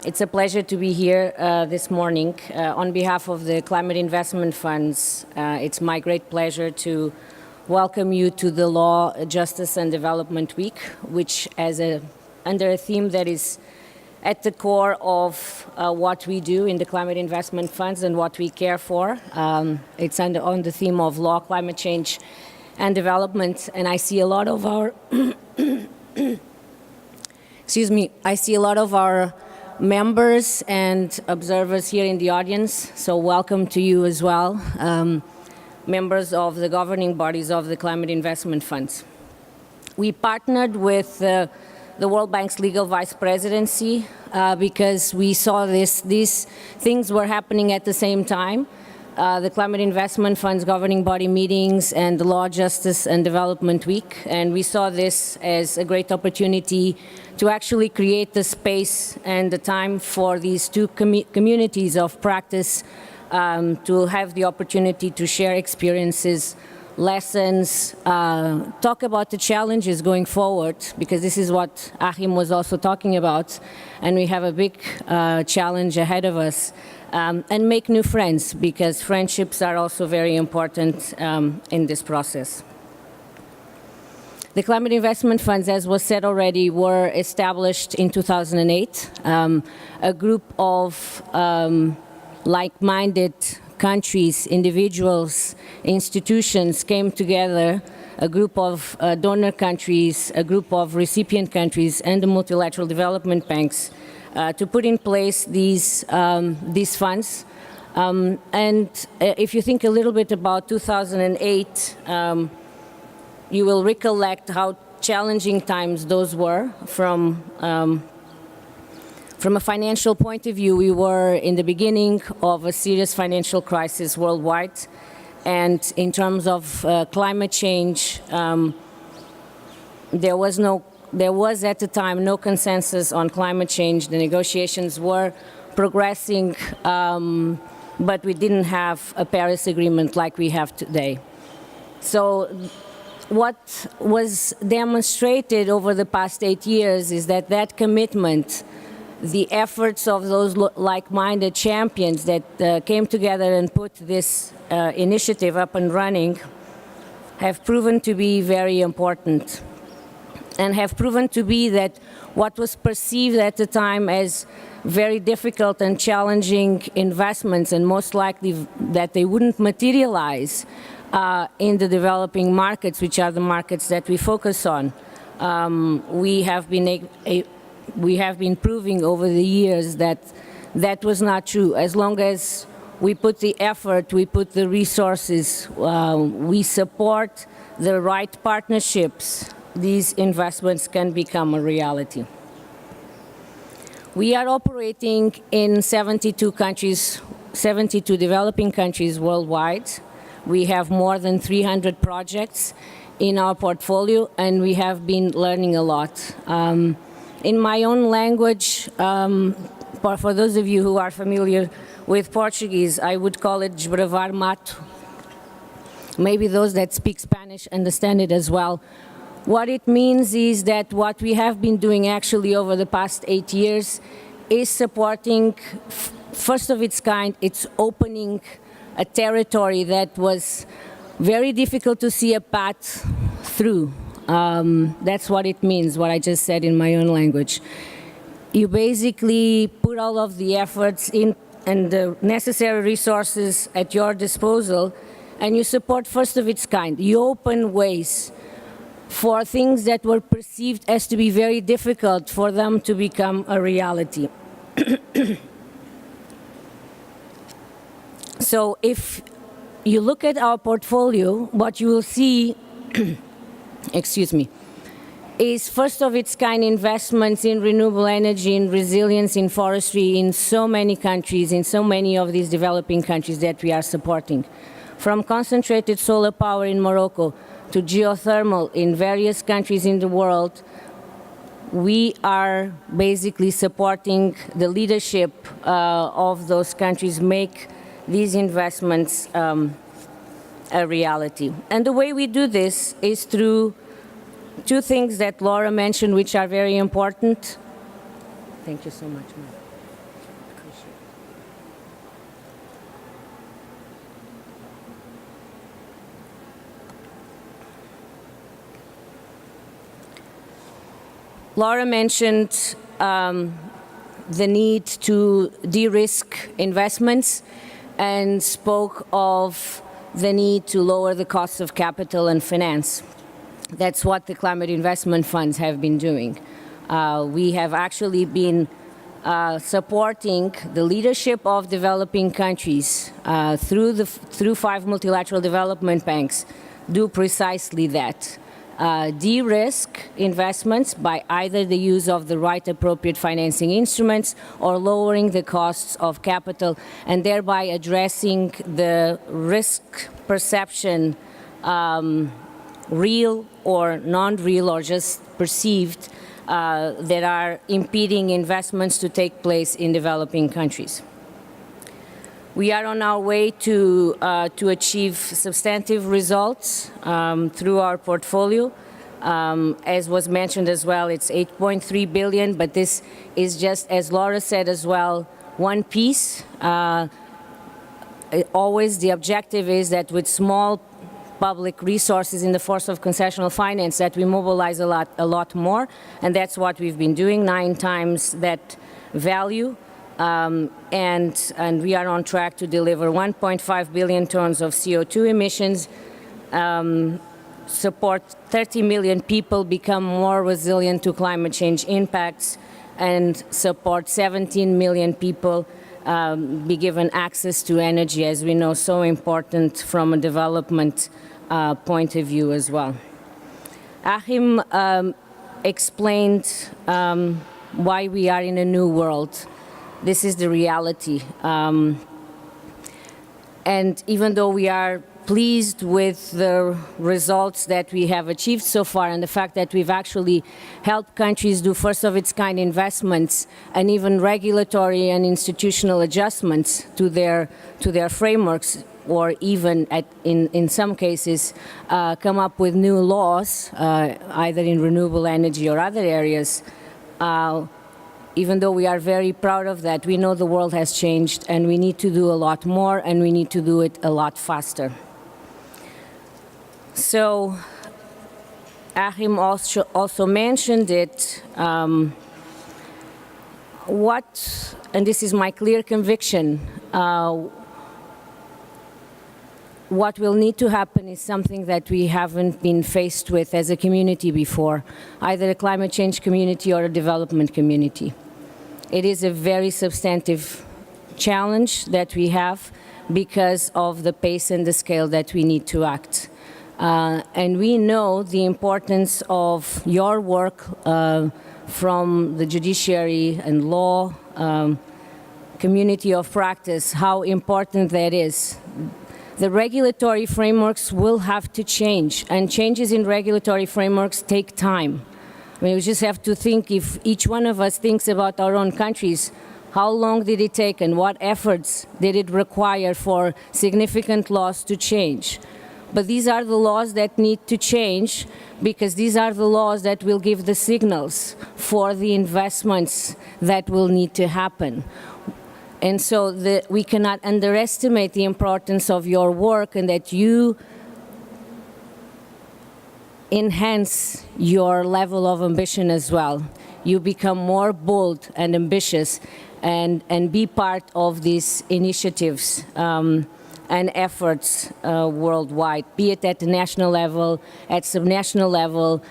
It's a pleasure to be here this morning. On behalf of the Climate Investment Funds, it's my great pleasure to welcome you to the Law, Justice and Development Week, which under a theme that is at the core of what we do in the Climate Investment Funds and what we care for. It's on the theme of law, climate change and development, and I see a lot of our I see a lot of our members and observers here in the audience, so welcome to you as well, members of the governing bodies of the Climate Investment Funds. We partnered with the World Bank's Legal Vice Presidency because we saw these things were happening at the same time. The Climate Investment Fund's governing body meetings and the Law, Justice and Development Week, and we saw this as a great opportunity to actually create the space and the time for these two communities of practice to have the opportunity to share experiences, lessons, talk about the challenges going forward, because this is what Achim was also talking about, and we have a big challenge ahead of us. And make new friends, because friendships are also very important in this process. The Climate Investment Funds, as was said already, were established in 2008. A group of like-minded countries, individuals, institutions came together, a group of donor countries, a group of recipient countries, and the multilateral development banks to put in place these funds. And if you think a little bit about 2008, you will recollect how challenging times those were. From a financial point of view, we were in the beginning of a serious financial crisis worldwide. And in terms of climate change, there was at the time no consensus on climate change. The negotiations were progressing, but we didn't have a Paris Agreement like we have today. So what was demonstrated over the past 8 years is that commitment, the efforts of those like-minded champions that came together and put this initiative up and running have proven to be very important, and have proven to be that what was perceived at the time as very difficult and challenging investments, and most likely that they wouldn't materialize in the developing markets, which are the markets that we focus on. We have been proving over the years that that was not true. As long as we put the effort, we put the resources, we support the right partnerships, these investments can become a reality. We are operating in 72 countries, 72 developing countries worldwide. We have more than 300 projects in our portfolio, and we have been learning a lot. In my own language, for those of you who are familiar with Portuguese, I would call it desbravar mato. Maybe those that speak Spanish understand it as well. What it means is that what we have been doing actually over the past 8 years is supporting, first of its kind, it's opening a territory that was very difficult to see a path through. That's what it means, what I just said in my own language. You basically put all of the efforts in and the necessary resources at your disposal, and you support first of its kind. You open ways for things that were perceived as to be very difficult for them to become a reality. So if you look at our portfolio, what you will see, excuse me, is first of its kind investments in renewable energy, in resilience, in forestry, in so many countries, in so many of these developing countries that we are supporting. From concentrated solar power in Morocco to geothermal in various countries in the world, we are basically supporting the leadership of those countries make these investments a reality. And the way we do this is through two things that Laura mentioned, which are very important. Thank you so much, Ma'am. Laura mentioned the need to de-risk investments and spoke of the need to lower the cost of capital and finance. That's what the climate investment funds have been doing. We have actually been supporting the leadership of developing countries through 5 multilateral development banks do precisely that. De-risk investments by either the use of the right appropriate financing instruments or lowering the costs of capital, and thereby addressing the risk perception, real or non-real or just perceived, that are impeding investments to take place in developing countries. We are on our way to achieve substantive results through our portfolio. As was mentioned as well, it's 8.3 billion, but this is just, as Laura said as well, one piece. Always the objective is that with small public resources in the force of concessional finance that we mobilize a lot more, and that's what we've been doing, 9 times that value. And we are on track to deliver 1.5 billion tons of CO2 emissions, support 30 million people become more resilient to climate change impacts, and support 17 million people be given access to energy, as we know, so important from a development point of view as well. Achim explained why we are in a new world. This is the reality. And even though we are pleased with the results that we have achieved so far and the fact that we've actually helped countries do first of its kind investments and even regulatory and institutional adjustments to their frameworks, or even in some cases come up with new laws, either in renewable energy or other areas, even though we are very proud of that, we know the world has changed and we need to do a lot more, and we need to do it a lot faster. So Achim also mentioned it, and this is my clear conviction, what will need to happen is something that we haven't been faced with as a community before, either a climate change community or a development community. It is a very substantive challenge that we have because of the pace and the scale that we need to act. And we know the importance of your work from the judiciary and law community of practice, how important that is. The regulatory frameworks will have to change, and changes in regulatory frameworks take time. I mean, we just have to think, if each one of us thinks about our own countries, how long did it take and what efforts did it require for significant laws to change? But these are the laws that need to change, because these are the laws that will give the signals for the investments that will need to happen. And so we cannot underestimate the importance of your work, and that you enhance your level of ambition as well. You become more bold and ambitious and be part of these initiatives and efforts worldwide, be it at the national level, at subnational level,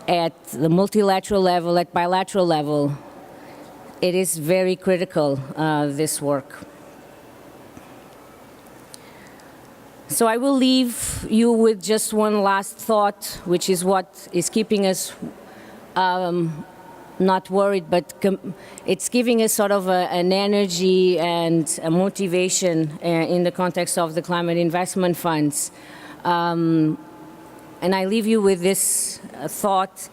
at the multilateral level, at bilateral level. It is very critical, this work. So I will leave you with just one last thought, which is what is keeping us not worried, but it's giving us sort of an energy and a motivation in the context of the climate investment funds. And I leave you with this thought,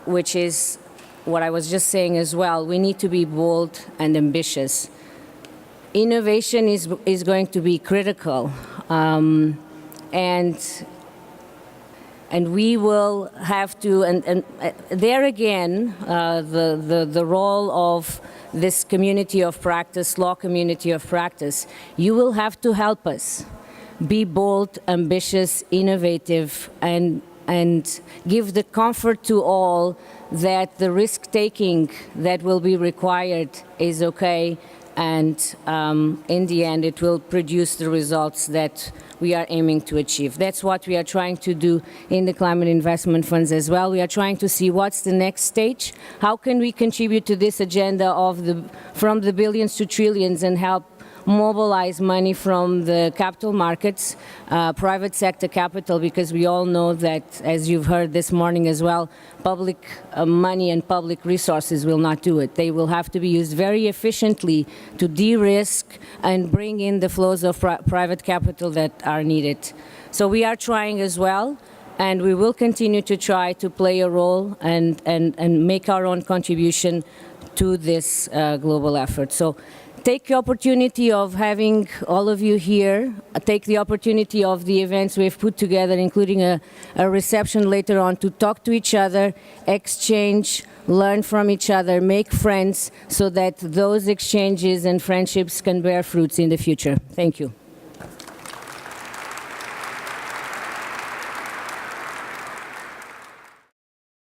which is what I was just saying as well. We need to be bold and ambitious. Innovation is going to be critical, and we will have to, and there again, the role of this community of practice, law community of practice, you will have to help us be bold, ambitious, innovative, and give the comfort to all that the risk-taking that will be required is okay, and in the end it will produce the results that we are aiming to achieve. That's what we are trying to do in the climate investment funds as well. We are trying to see what's the next stage, how can we contribute to this agenda of from the billions to trillions and help mobilize money from the capital markets, private sector capital, because we all know that, as you've heard this morning as well, public money and public resources will not do it. They will have to be used very efficiently to de-risk and bring in the flows of private capital that are needed. So we are trying as well, and we will continue to try to play a role and make our own contribution to this global effort. So take the opportunity of having all of you here, take the opportunity of the events we've put together, including a reception later on, to talk to each other, exchange, learn from each other, make friends, so that those exchanges and friendships can bear fruits in the future. Thank you.